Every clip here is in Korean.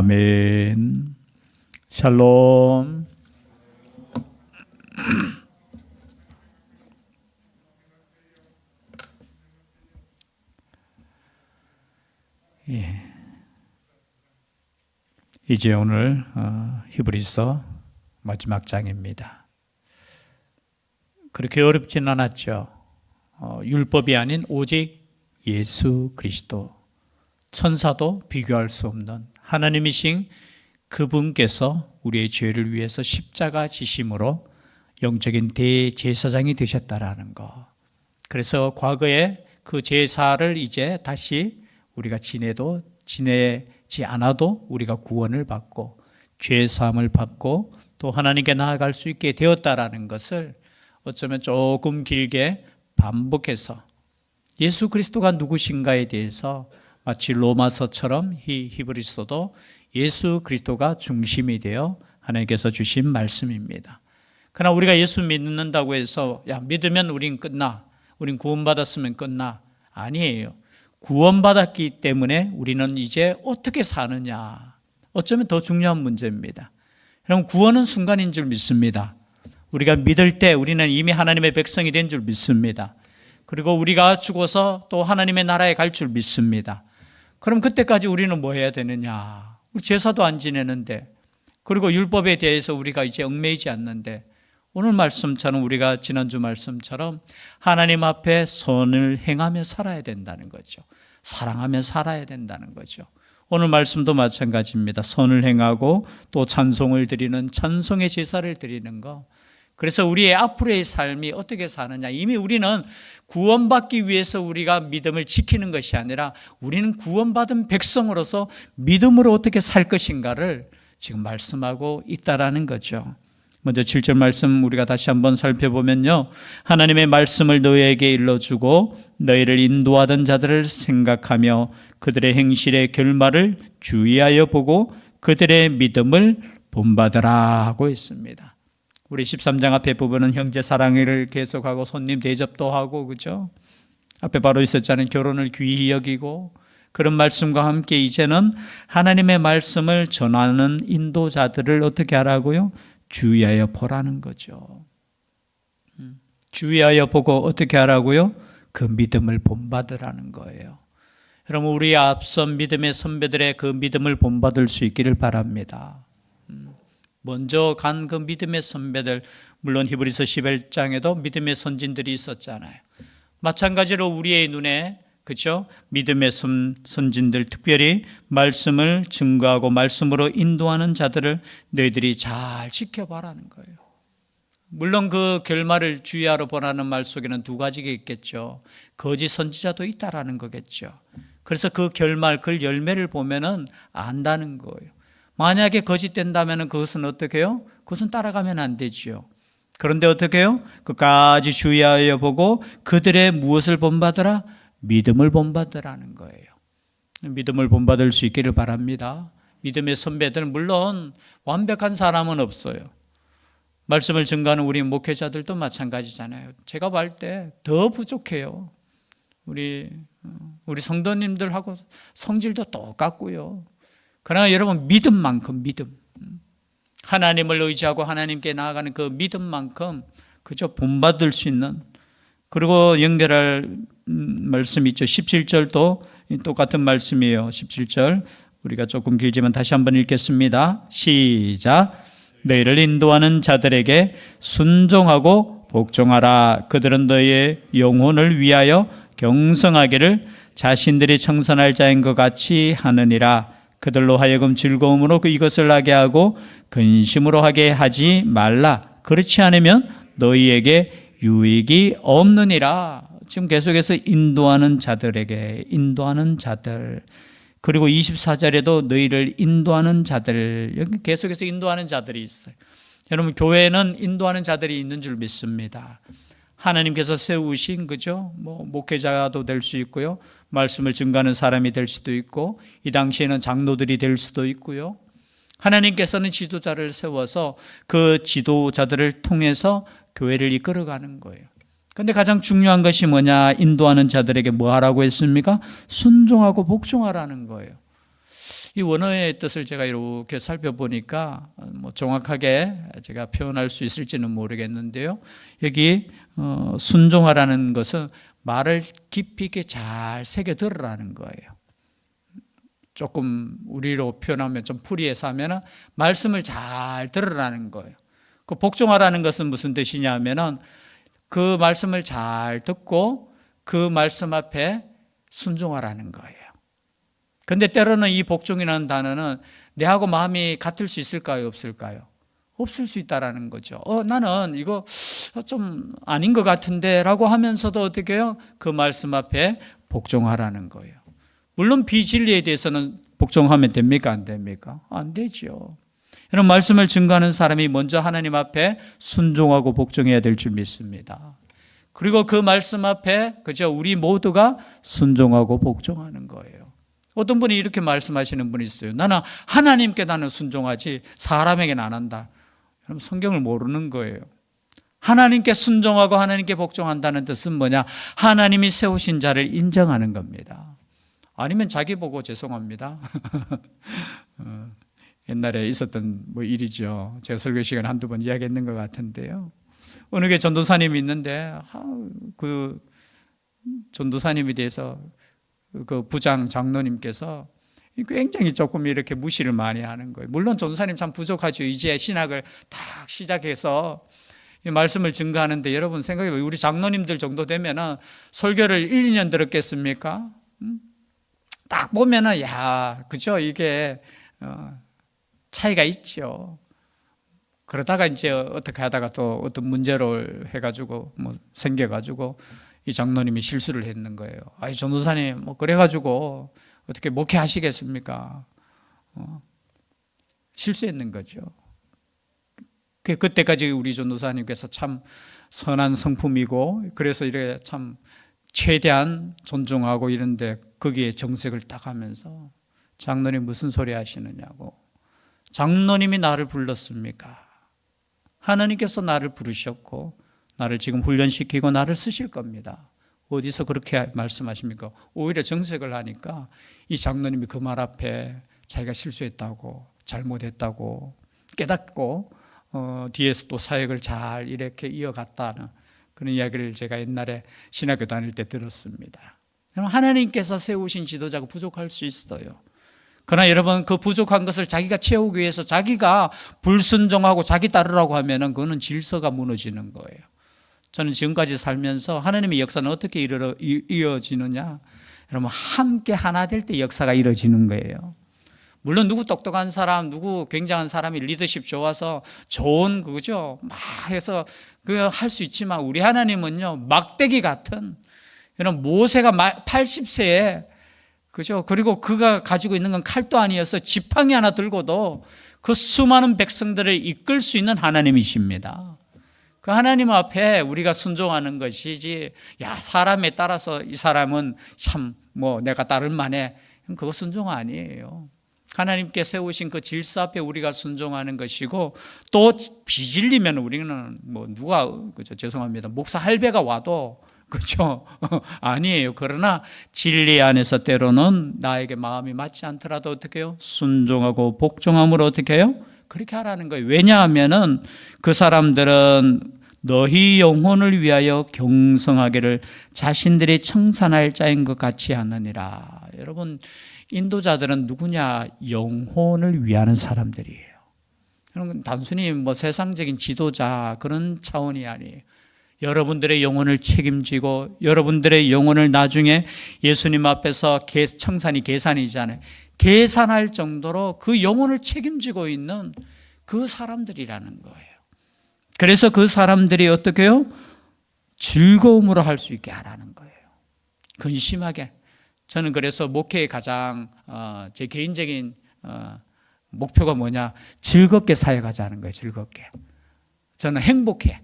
아멘. 샬롬. 예. 이제 오늘 히브리서 마지막 장입니다. 그렇게 어렵진 않았죠. 율법이 아닌 오직 예수 그리스도, 천사도 비교할 수 없는 하나님이신 그분께서 우리의 죄를 위해서 십자가 지심으로 영적인 대제사장이 되셨다라는 것. 그래서 과거에 그 제사를 이제 다시 우리가 지내지 않아도 우리가 구원을 받고 죄 사함을 받고 또 하나님께 나아갈 수 있게 되었다라는 것을 어쩌면 조금 길게 반복해서 예수 그리스도가 누구신가에 대해서 마치 로마서처럼 히브리서도 예수 그리스도가 중심이 되어 하나님께서 주신 말씀입니다. 그러나 우리가 예수 믿는다고 해서 믿으면 우린 끝나, 우린 구원받았으면 끝나, 아니에요. 구원받았기 때문에 우리는 이제 어떻게 사느냐, 어쩌면 더 중요한 문제입니다. 여러분, 구원은 순간인 줄 믿습니다. 우리가 믿을 때 우리는 이미 하나님의 백성이 된 줄 믿습니다. 그리고 우리가 죽어서 또 하나님의 나라에 갈 줄 믿습니다. 그럼 그때까지 우리는 뭐 해야 되느냐? 우리 제사도 안 지내는데, 그리고 율법에 대해서 우리가 이제 얽매이지 않는데, 오늘 말씀처럼 우리가 지난주 말씀처럼 하나님 앞에 선을 행하며 살아야 된다는 거죠. 사랑하며 살아야 된다는 거죠. 오늘 말씀도 마찬가지입니다. 선을 행하고 또 찬송을 드리는 찬송의 제사를 드리는 거. 그래서 우리의 앞으로의 삶이 어떻게 사느냐. 이미 우리는 구원받기 위해서 우리가 믿음을 지키는 것이 아니라 우리는 구원받은 백성으로서 믿음으로 어떻게 살 것인가를 지금 말씀하고 있다라는 거죠. 먼저 7절 말씀 우리가 다시 한번 살펴보면요. 하나님의 말씀을 너희에게 일러주고 너희를 인도하던 자들을 생각하며 그들의 행실의 결말을 주의하여 보고 그들의 믿음을 본받으라 하고 있습니다. 우리 13장 앞에 부분은 형제 사랑을 계속하고 손님 대접도 하고, 그죠? 앞에 바로 있었잖아요. 결혼을 귀히 여기고, 그런 말씀과 함께 이제는 하나님의 말씀을 전하는 인도자들을 어떻게 하라고요? 주의하여 보라는 거죠. 주의하여 보고 어떻게 하라고요? 그 믿음을 본받으라는 거예요. 여러분, 우리 앞선 믿음의 선배들의 그 믿음을 본받을 수 있기를 바랍니다. 먼저 간 그 믿음의 선배들, 물론 히브리서 11장에도 믿음의 선진들이 있었잖아요. 마찬가지로 우리의 눈에, 그렇죠? 믿음의 선진들, 특별히 말씀을 증거하고 말씀으로 인도하는 자들을 너희들이 잘 지켜봐라는 거예요. 물론 그 결말을 주의하러 보라는 말 속에는 두 가지가 있겠죠. 거짓 선지자도 있다라는 거겠죠. 그래서 그 결말, 그 열매를 보면은 안다는 거예요. 만약에 거짓된다면 그것은 어떻게 해요? 그것은 따라가면 안 되지요. 그런데 어떻게 해요? 끝까지 주의하여 보고 그들의 무엇을 본받으라? 믿음을 본받으라는 거예요. 믿음을 본받을 수 있기를 바랍니다. 믿음의 선배들, 물론 완벽한 사람은 없어요. 말씀을 증거하는 우리 목회자들도 마찬가지잖아요. 제가 볼 때 더 부족해요. 우리 성도님들하고 성질도 똑같고요. 그러나 여러분, 믿음만큼 믿음, 하나님을 의지하고 하나님께 나아가는 그 믿음만큼 그저 본받을 수 있는, 그리고 연결할 말씀이 있죠. 17절도 똑같은 말씀이에요. 17절 우리가 조금 길지만 다시 한번 읽겠습니다. 시작. 너희를 인도하는 자들에게 순종하고 복종하라. 그들은 너희의 영혼을 위하여 경성하기를 자신들이 청선할 자인 것 같이 하느니라. 그들로 하여금 즐거움으로 이것을 하게 하고 근심으로 하게 하지 말라. 그렇지 않으면 너희에게 유익이 없느니라. 지금 계속해서 인도하는 자들에게, 인도하는 자들, 그리고 24절에도 너희를 인도하는 자들, 여기 계속해서 인도하는 자들이 있어요. 여러분, 교회에는 인도하는 자들이 있는 줄 믿습니다. 하나님께서 세우신, 그죠? 목회자도 될 수 있고요. 말씀을 증거하는 사람이 될 수도 있고, 이 당시에는 장로들이 될 수도 있고요. 하나님께서는 지도자를 세워서 그 지도자들을 통해서 교회를 이끌어가는 거예요. 그런데 가장 중요한 것이 뭐냐? 인도하는 자들에게 뭐 하라고 했습니까? 순종하고 복종하라는 거예요. 이 원어의 뜻을 제가 이렇게 살펴보니까 뭐 정확하게 제가 표현할 수 있을지는 모르겠는데요. 여기 순종하라는 것은 말을 깊이 있게 잘 새겨 들으라는 거예요. 조금 우리로 표현하면 좀 풀이해서 하면은 말씀을 잘 들으라는 거예요. 그 복종하라는 것은 무슨 뜻이냐 하면은 그 말씀을 잘 듣고 그 말씀 앞에 순종하라는 거예요. 근데 때로는 이 복종이라는 단어는 내하고 마음이 같을 수 있을까요? 없을까요? 없을 수 있다라는 거죠. 나는 이거 좀 아닌 것 같은데 라고 하면서도 어떻게 해요? 그 말씀 앞에 복종하라는 거예요. 물론 비진리에 대해서는 복종하면 됩니까? 안 됩니까? 안 되죠. 이런 말씀을 증거하는 사람이 먼저 하나님 앞에 순종하고 복종해야 될 줄 믿습니다. 그리고 그 말씀 앞에 그저 우리 모두가 순종하고 복종하는 거예요. 어떤 분이 이렇게 말씀하시는 분이 있어요. 나는 하나님께 나는 순종하지 사람에게는 안 한다. 여러분 성경을 모르는 거예요. 하나님께 순종하고 하나님께 복종한다는 뜻은 뭐냐? 하나님이 세우신 자를 인정하는 겁니다. 아니면 자기 보고 죄송합니다. 옛날에 있었던 뭐 일이죠. 제가 설교 시간 한두 번 이야기했는 것 같은데요. 어느 게 전도사님이 있는데 그 전도사님에 대해서 그 부장 장로님께서 굉장히 조금 이렇게 무시를 많이 하는 거예요. 물론 전도사님 참 부족하죠. 이제 신학을 딱 시작해서 이 말씀을 증거하는데 여러분 생각해보세요. 우리 장로님들 정도 되면은 설교를 1, 2년 들었겠습니까? 딱 보면은 그죠? 이게 차이가 있죠. 그러다가 이제 어떻게 하다가 또 어떤 문제를 해가지고 뭐 생겨가지고 이 장로님이 실수를 했는 거예요. 아이 전도사님 뭐 그래가지고 어떻게 목회하시겠습니까? 실수했는 거죠. 그때까지 우리 전도사님께서 참 선한 성품이고 그래서 이렇게 참 최대한 존중하고 이런데 거기에 정색을 딱 하면서 장로님 무슨 소리 하시느냐고. 장로님이 나를 불렀습니까? 하나님께서 나를 부르셨고 나를 지금 훈련시키고 나를 쓰실 겁니다. 어디서 그렇게 말씀하십니까? 오히려 정색을 하니까 이 장로님이 그 말 앞에 자기가 실수했다고 잘못했다고 깨닫고 뒤에서 또 사역을 잘 이렇게 이어갔다는 그런 이야기를 제가 옛날에 신학교 다닐 때 들었습니다. 하나님께서 세우신 지도자가 부족할 수 있어요. 그러나 여러분 그 부족한 것을 자기가 채우기 위해서 자기가 불순종하고 자기 따르라고 하면은 그거는 질서가 무너지는 거예요. 저는 지금까지 살면서 하나님의 역사는 어떻게 이어지느냐? 여러분 함께 하나 될 때 역사가 이루어지는 거예요. 물론 누구 똑똑한 사람, 누구 굉장한 사람이 리더십 좋아서 좋은 그거죠. 막 해서 그거 할 수 있지만 우리 하나님은요 막대기 같은 여러분 모세가 80세에 그죠? 그리고 그가 가지고 있는 건 칼도 아니어서 지팡이 하나 들고도 그 수많은 백성들을 이끌 수 있는 하나님이십니다. 그 하나님 앞에 우리가 순종하는 것이지, 사람에 따라서 이 사람은 참 내가 따를 만해. 그거 순종 아니에요. 하나님께 세우신 그 질서 앞에 우리가 순종하는 것이고, 또 비질리면 우리는 그죠? 죄송합니다. 목사 할배가 와도 그렇죠? 아니에요. 그러나 진리 안에서 때로는 나에게 마음이 맞지 않더라도 어떻게 해요? 순종하고 복종함으로 어떻게 해요? 그렇게 하라는 거예요. 왜냐하면은 그 사람들은 너희 영혼을 위하여 경성하기를 자신들이 청산할 자인 것 같지 않느니라. 여러분 인도자들은 누구냐? 영혼을 위하는 사람들이에요. 여러분 단순히 세상적인 지도자 그런 차원이 아니에요. 여러분들의 영혼을 책임지고 여러분들의 영혼을 나중에 예수님 앞에서 청산이 계산이잖아요. 계산할 정도로 그 영혼을 책임지고 있는 그 사람들이라는 거예요. 그래서 그 사람들이 어떻게 해요? 즐거움으로 할 수 있게 하라는 거예요. 근심하게. 저는 그래서 목회의 가장 제 개인적인 목표가 뭐냐? 즐겁게 사역하자는 거예요. 즐겁게. 저는 행복하게.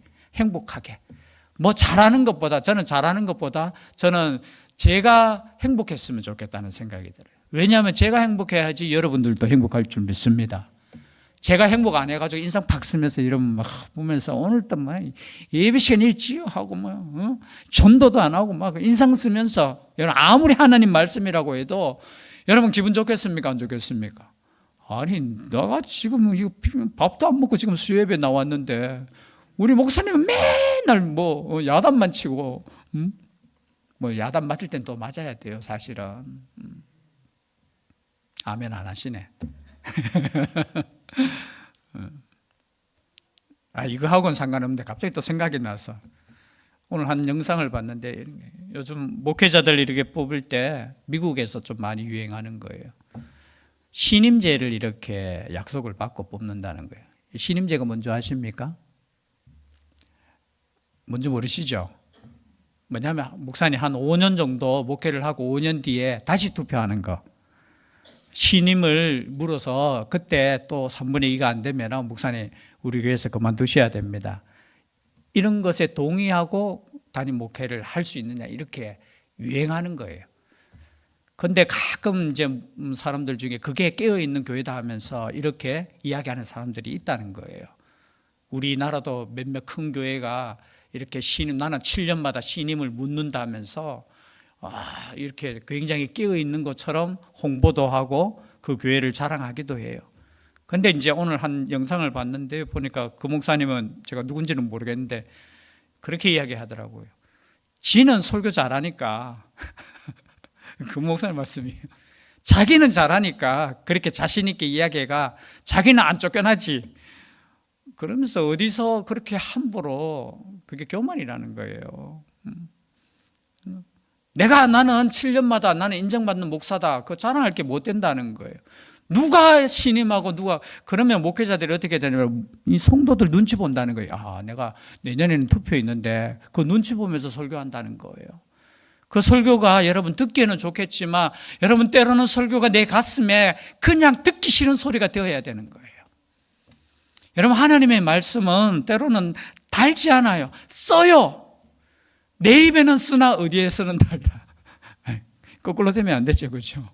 잘하는 것보다 저는 제가 행복했으면 좋겠다는 생각이 들어요. 왜냐하면 제가 행복해야지 여러분들도 행복할 줄 믿습니다. 제가 행복 안 해가지고 인상 팍 쓰면서 이러면 막 보면서 오늘도 예배 시간 일지요 하고 전도도 안 하고 인상 쓰면서 여러분 아무리 하나님 말씀이라고 해도 여러분 기분 좋겠습니까? 안 좋겠습니까? 아니, 내가 지금 이거 밥도 안 먹고 지금 수협에 나왔는데 우리 목사님은 맨날 뭐 야단만 치고, 뭐 야단 맞을 땐 또 맞아야 돼요, 사실은. 아멘 안 하시네. 이거 하고는 상관없는데 갑자기 또 생각이 나서 오늘 한 영상을 봤는데, 요즘 목회자들 이렇게 뽑을 때 미국에서 좀 많이 유행하는 거예요. 신임제를 이렇게 약속을 받고 뽑는다는 거예요. 신임제가 뭔지 아십니까? 뭔지 모르시죠? 뭐냐면 목사님 한 5년 정도 목회를 하고 5년 뒤에 다시 투표하는 거. 신임을 물어서 그때 또 3분의 2가 안 되면 목사님 우리 교회에서 그만두셔야 됩니다. 이런 것에 동의하고 담임 목회를 할 수 있느냐, 이렇게 유행하는 거예요. 근데 가끔 이제 사람들 중에 그게 깨어있는 교회다 하면서 이렇게 이야기하는 사람들이 있다는 거예요. 우리나라도 몇몇 큰 교회가 이렇게 신임, 나는 7년마다 신임을 묻는다 하면서 이렇게 굉장히 깨어있는 것처럼 홍보도 하고 그 교회를 자랑하기도 해요. 근데 이제 오늘 한 영상을 봤는데 보니까 그 목사님은 제가 누군지는 모르겠는데 그렇게 이야기하더라고요. 지는 설교 잘하니까 그 목사님 말씀이에요. 자기는 잘하니까 그렇게 자신 있게 이야기해가 자기는 안 쫓겨나지. 그러면서 어디서 그렇게 함부로, 그게 교만이라는 거예요. 나는 7년마다 나는 인정받는 목사다, 그거 자랑할 게 못 된다는 거예요. 누가 신임하고 누가, 그러면 목회자들이 어떻게 되냐면 이 성도들 눈치 본다는 거예요. 내가 내년에는 투표 있는데 그 눈치 보면서 설교한다는 거예요. 그 설교가 여러분 듣기에는 좋겠지만 여러분 때로는 설교가 내 가슴에 그냥 듣기 싫은 소리가 되어야 되는 거예요. 여러분 하나님의 말씀은 때로는 달지 않아요. 써요. 내 입에는 쓰나 어디에서는 달다. 거꾸로 되면 안 되죠, 그렇죠?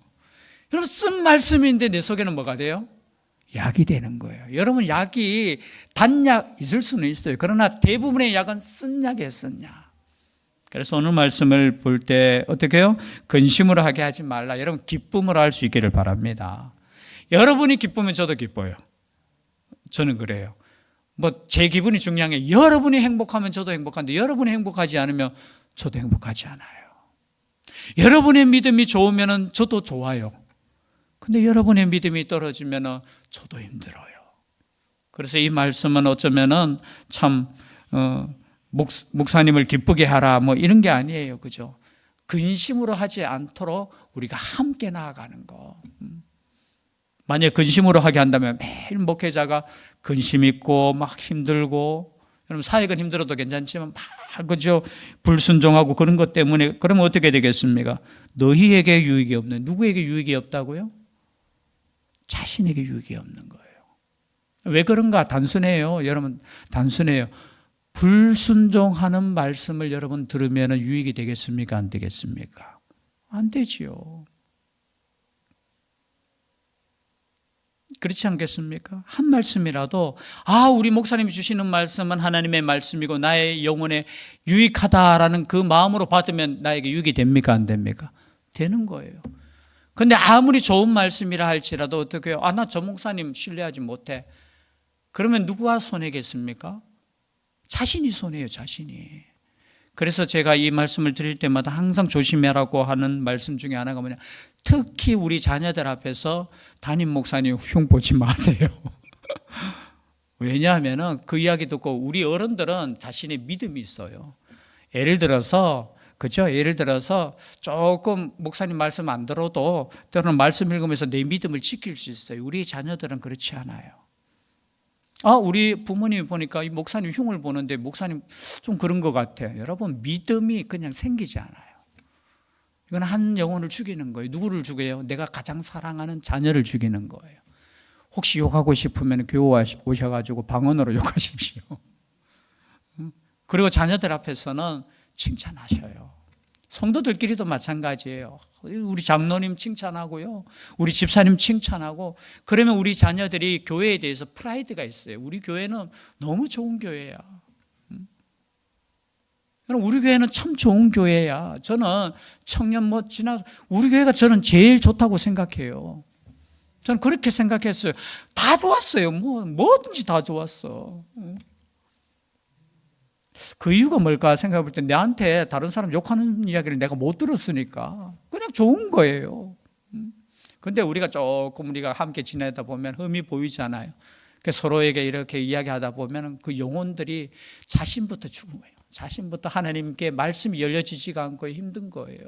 여러분 쓴 말씀인데 내 속에는 뭐가 돼요? 약이 되는 거예요. 여러분 약이 단약 있을 수는 있어요. 그러나 대부분의 약은 쓴 약이에요, 쓴 약. 그래서 오늘 말씀을 볼 때 어떻게 해요? 근심으로 하게 하지 말라. 여러분 기쁨으로 할 수 있기를 바랍니다. 여러분이 기쁘면 저도 기뻐요. 저는 그래요. 뭐 제 기분이 중요한 게, 여러분이 행복하면 저도 행복한데 여러분이 행복하지 않으면 저도 행복하지 않아요. 여러분의 믿음이 좋으면 저도 좋아요. 근데 여러분의 믿음이 떨어지면 저도 힘들어요. 그래서 이 말씀은 어쩌면은 참 목사님을 기쁘게 하라 뭐 이런 게 아니에요, 그죠? 근심으로 하지 않도록 우리가 함께 나아가는 거. 만약 근심으로 하게 한다면 매일 목회자가 근심 있고 막 힘들고, 여러분 사역은 힘들어도 괜찮지만 막 그죠, 불순종하고 그런 것 때문에, 그러면 어떻게 되겠습니까? 너희에게 유익이 없는, 누구에게 유익이 없다고요? 자신에게 유익이 없는 거예요. 왜 그런가? 단순해요. 여러분 단순해요. 불순종하는 말씀을 여러분 들으면 유익이 되겠습니까? 안 되겠습니까? 안 되지요. 그렇지 않겠습니까? 한 말씀이라도 우리 목사님이 주시는 말씀은 하나님의 말씀이고 나의 영혼에 유익하다라는 그 마음으로 받으면 나에게 유익이 됩니까? 안 됩니까? 되는 거예요. 근데 아무리 좋은 말씀이라 할지라도 어떻게 해요? 나 저 목사님 신뢰하지 못해. 그러면 누가 손해겠습니까? 자신이 손해요, 자신이. 그래서 제가 이 말씀을 드릴 때마다 항상 조심해라고 하는 말씀 중에 하나가 뭐냐, 특히 우리 자녀들 앞에서 담임 목사님 흉 보지 마세요. 왜냐하면 그 이야기 듣고 우리 어른들은 자신의 믿음이 있어요. 예를 들어서 조금 목사님 말씀 안 들어도 때로는 말씀 읽으면서 내 믿음을 지킬 수 있어요. 우리 자녀들은 그렇지 않아요. 우리 부모님이 보니까 이 목사님 흉을 보는데 목사님 좀 그런 것 같아. 여러분 믿음이 그냥 생기지 않아요. 이건 한 영혼을 죽이는 거예요. 누구를 죽여요? 내가 가장 사랑하는 자녀를 죽이는 거예요. 혹시 욕하고 싶으면 교회 오셔가지고 방언으로 욕하십시오. 그리고 자녀들 앞에서는 칭찬하셔요. 성도들끼리도 마찬가지예요. 우리 장로님 칭찬하고요, 우리 집사님 칭찬하고, 그러면 우리 자녀들이 교회에 대해서 프라이드가 있어요. 우리 교회는 너무 좋은 교회야. 우리 교회는 참 좋은 교회야. 저는 청년 우리 교회가 저는 제일 좋다고 생각해요. 저는 그렇게 생각했어요. 다 좋았어요. 뭐든지 다 좋았어. 그 이유가 뭘까 생각해 볼 때 내한테 다른 사람 욕하는 이야기를 내가 못 들었으니까 그냥 좋은 거예요. 근데 우리가 함께 지내다 보면 흠이 보이잖아요. 서로에게 이렇게 이야기하다 보면 그 영혼들이 자신부터 죽은 거예요. 자신부터 하나님께 말씀이 열려지지가 않고 힘든 거예요.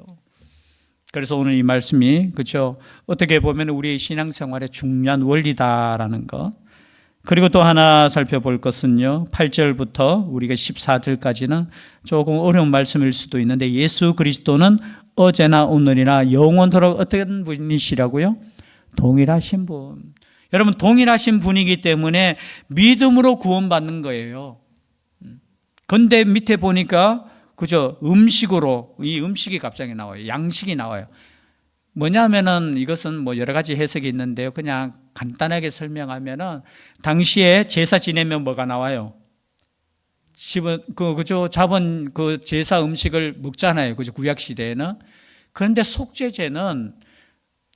그래서 오늘 이 말씀이 그렇죠. 어떻게 보면 우리의 신앙생활의 중요한 원리다라는 것. 그리고 또 하나 살펴볼 것은요. 8절부터 우리가 14절까지는 조금 어려운 말씀일 수도 있는데 예수 그리스도는 어제나 오늘이나 영원토록 어떤 분이시라고요? 동일하신 분. 여러분 동일하신 분이기 때문에 믿음으로 구원받는 거예요. 근데 밑에 보니까 그죠? 음식으로, 이 음식이 갑자기 나와요. 양식이 나와요. 뭐냐면은 이것은 여러 가지 해석이 있는데요. 그냥 간단하게 설명하면은 당시에 제사 지내면 뭐가 나와요? 잡은 그 제사 음식을 먹잖아요. 그죠? 구약 시대에는. 그런데 속죄제는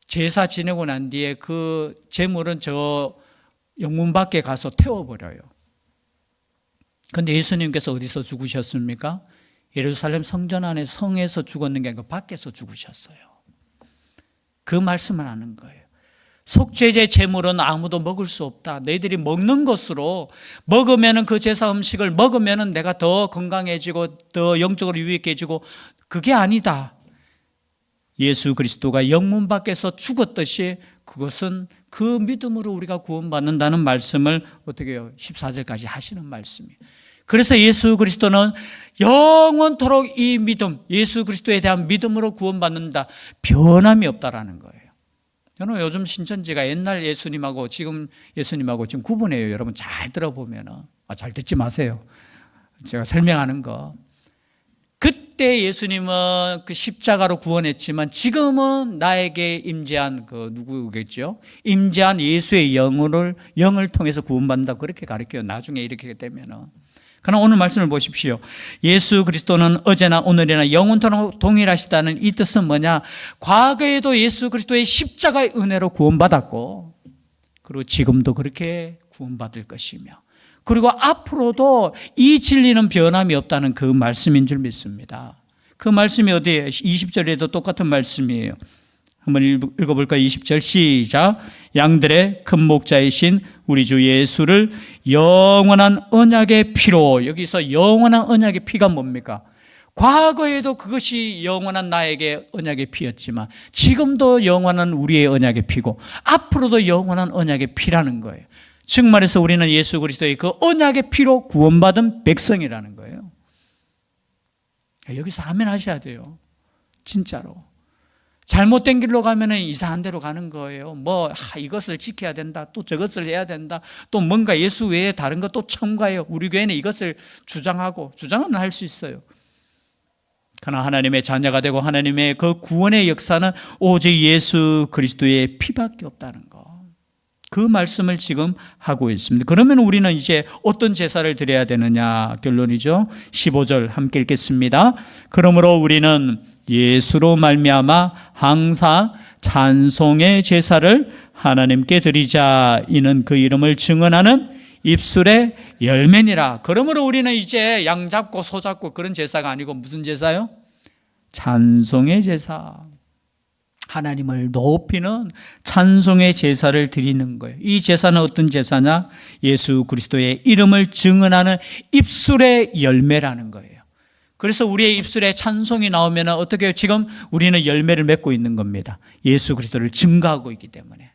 제사 지내고 난 뒤에 그 제물은 저 영문 밖에 가서 태워버려요. 그런데 예수님께서 어디서 죽으셨습니까? 예루살렘 성전 안에 성에서 죽었는 게 아니고 밖에서 죽으셨어요. 그 말씀을 하는 거예요. 속죄제 제물은 아무도 먹을 수 없다. 너희들이 먹는 것으로 먹으면 그 제사 음식을 먹으면 내가 더 건강해지고 더 영적으로 유익해지고 그게 아니다. 예수 그리스도가 영문 밖에서 죽었듯이 그것은 그 믿음으로 우리가 구원받는다는 말씀을 어떻게 해요? 14절까지 하시는 말씀이에요. 그래서 예수 그리스도는 영원토록 이 믿음, 예수 그리스도에 대한 믿음으로 구원받는다. 변함이 없다라는 거예요. 저는 요즘 신천지가 옛날 예수님하고 지금 예수님하고 지금 구분해요. 여러분 잘 들어보면은. 잘 듣지 마세요. 제가 설명하는 거. 그때 예수님은 그 십자가로 구원했지만 지금은 나에게 임재한 누구겠죠? 임재한 예수의 영을 통해서 구원받는다. 그렇게 가르쳐요. 나중에 이렇게 되면은. 그러나 오늘 말씀을 보십시오. 예수 그리스도는 어제나 오늘이나 영원토록 동일하시다는 이 뜻은 뭐냐? 과거에도 예수 그리스도의 십자가의 은혜로 구원받았고 그리고 지금도 그렇게 구원받을 것이며 그리고 앞으로도 이 진리는 변함이 없다는 그 말씀인 줄 믿습니다. 그 말씀이 어디에요? 20절에도 똑같은 말씀이에요. 한번 읽어볼까요? 20절 시작. 양들의 큰 목자이신 우리 주 예수를 영원한 언약의 피로. 여기서 영원한 언약의 피가 뭡니까? 과거에도 그것이 영원한 나에게 언약의 피였지만 지금도 영원한 우리의 언약의 피고 앞으로도 영원한 언약의 피라는 거예요. 즉 말해서 우리는 예수 그리스도의 그 언약의 피로 구원받은 백성이라는 거예요. 여기서 아멘 하셔야 돼요. 진짜로. 잘못된 길로 가면 이상한 데로 가는 거예요. 이것을 지켜야 된다. 또 저것을 해야 된다. 또 뭔가 예수 외에 다른 것 또 첨가해요. 우리 교회는 이것을 주장은 할 수 있어요. 그러나 하나님의 자녀가 되고 하나님의 그 구원의 역사는 오직 예수 그리스도의 피밖에 없다는 거. 그 말씀을 지금 하고 있습니다. 그러면 우리는 이제 어떤 제사를 드려야 되느냐 결론이죠. 15절 함께 읽겠습니다. 그러므로 우리는 예수로 말미암아 항상 찬송의 제사를 하나님께 드리자. 이는 그 이름을 증언하는 입술의 열매니라. 그러므로 우리는 이제 양 잡고 소 잡고 그런 제사가 아니고 무슨 제사요? 찬송의 제사. 하나님을 높이는 찬송의 제사를 드리는 거예요. 이 제사는 어떤 제사냐? 예수 그리스도의 이름을 증언하는 입술의 열매라는 거예요. 그래서 우리의 입술에 찬송이 나오면 어떻게 해요? 지금 우리는 열매를 맺고 있는 겁니다. 예수 그리스도를 증거하고 있기 때문에.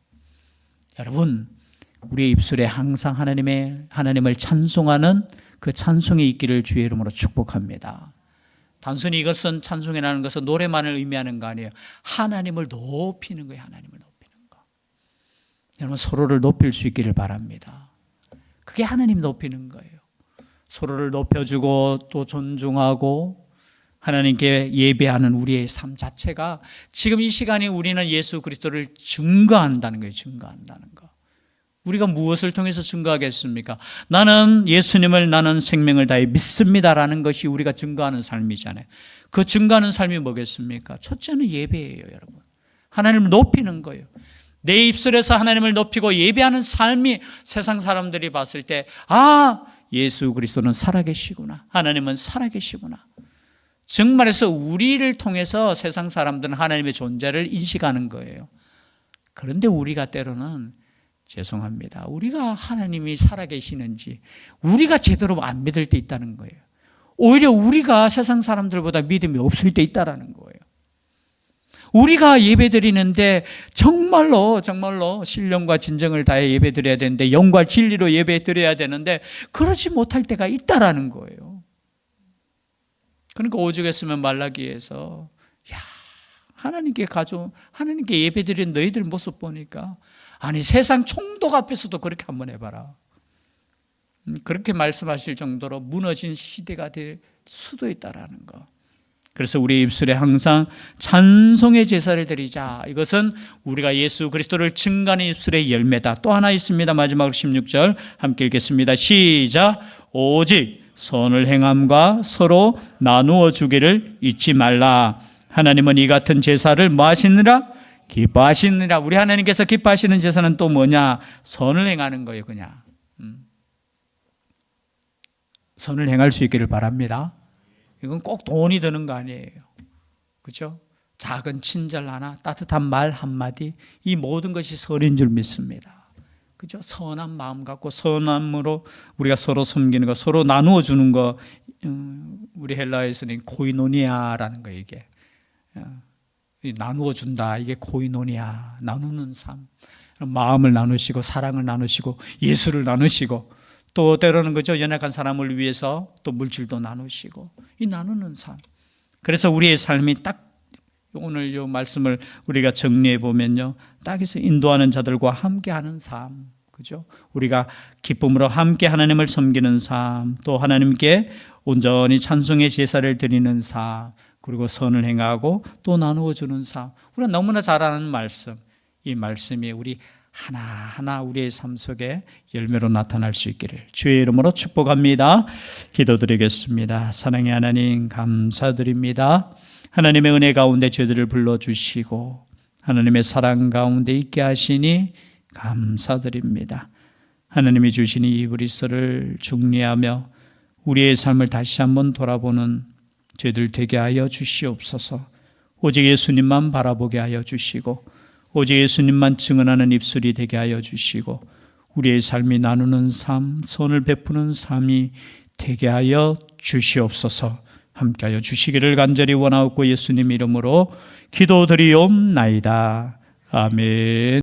여러분, 우리의 입술에 항상 하나님을 찬송하는 그 찬송이 있기를 주의 이름으로 축복합니다. 단순히 이것은 찬송이라는 것은 노래만을 의미하는 거 아니에요. 하나님을 높이는 거예요. 하나님을 높이는 거. 여러분 서로를 높일 수 있기를 바랍니다. 그게 하나님 높이는 거예요. 서로를 높여주고 또 존중하고 하나님께 예배하는 우리의 삶 자체가 지금 이 시간에 우리는 예수 그리스도를 증거한다는 거예요. 증거한다는 거. 우리가 무엇을 통해서 증거하겠습니까? 나는 예수님을 나는 생명을 다해 믿습니다라는 것이 우리가 증거하는 삶이잖아요. 그 증거하는 삶이 뭐겠습니까? 첫째는 예배예요, 여러분. 하나님을 높이는 거예요. 내 입술에서 하나님을 높이고 예배하는 삶이 세상 사람들이 봤을 때 예수 그리스도는 살아계시구나. 하나님은 살아계시구나. 정말해서 우리를 통해서 세상 사람들은 하나님의 존재를 인식하는 거예요. 그런데 우리가 때로는 죄송합니다. 우리가 하나님이 살아계시는지 우리가 제대로 안 믿을 때 있다는 거예요. 오히려 우리가 세상 사람들보다 믿음이 없을 때 있다는 거예요. 우리가 예배드리는데 정말로 신령과 진정을 다해 예배드려야 되는데 영과 진리로 예배드려야 되는데 그러지 못할 때가 있다라는 거예요. 그러니까 오죽했으면 말라기에서 하나님께 예배드리는 너희들 모습 보니까 세상 총독 앞에서도 그렇게 한번 해봐라. 그렇게 말씀하실 정도로 무너진 시대가 될 수도 있다라는 거. 그래서 우리 입술에 항상 찬송의 제사를 드리자. 이것은 우리가 예수 그리스도를 증거하는 입술의 열매다. 또 하나 있습니다. 마지막 16절 함께 읽겠습니다. 시작. 오직 선을 행함과 서로 나누어 주기를 잊지 말라. 하나님은 이 같은 제사를 뭐 하시느라? 기뻐하시느라. 우리 하나님께서 기뻐하시는 제사는 또 뭐냐? 선을 행하는 거예요. 그냥 선을 행할 수 있기를 바랍니다. 이건 꼭 돈이 드는 거 아니에요. 그렇죠? 작은 친절 하나, 따뜻한 말 한마디, 이 모든 것이 선인 줄 믿습니다. 그죠? 선한 마음 갖고 선함으로 우리가 서로 섬기는 거, 서로 나누어 주는 거, 우리 헬라어에서는 코이노니아라는 거. 이게 나누어 준다. 이게 코이노니아, 나누는 삶. 마음을 나누시고 사랑을 나누시고 예수를 나누시고 또 때로는 그죠, 연약한 사람을 위해서 또 물질도 나누시고 이 나누는 삶. 그래서 우리의 삶이 딱 오늘 이 말씀을 우리가 정리해 보면요, 딱에서 인도하는 자들과 함께하는 삶, 그죠? 우리가 기쁨으로 함께 하나님을 섬기는 삶, 또 하나님께 온전히 찬송의 제사를 드리는 삶, 그리고 선을 행하고 또 나누어 주는 삶. 우리가 너무나 잘 아는 말씀. 이 말씀이 우리 하나하나 우리의 삶 속에 열매로 나타날 수 있기를 주의 이름으로 축복합니다. 기도드리겠습니다. 사랑의 하나님, 감사드립니다. 하나님의 은혜 가운데 저희들을 불러주시고 하나님의 사랑 가운데 있게 하시니 감사드립니다. 하나님이 주신 이 그리스도를 중리하며 우리의 삶을 다시 한번 돌아보는 저희들 되게 하여 주시옵소서. 오직 예수님만 바라보게 하여 주시고 오직 예수님만 증언하는 입술이 되게 하여 주시고 우리의 삶이 나누는 삶, 선을 베푸는 삶이 되게 하여 주시옵소서. 함께하여 주시기를 간절히 원하옵고 예수님 이름으로 기도드리옵나이다. 아멘.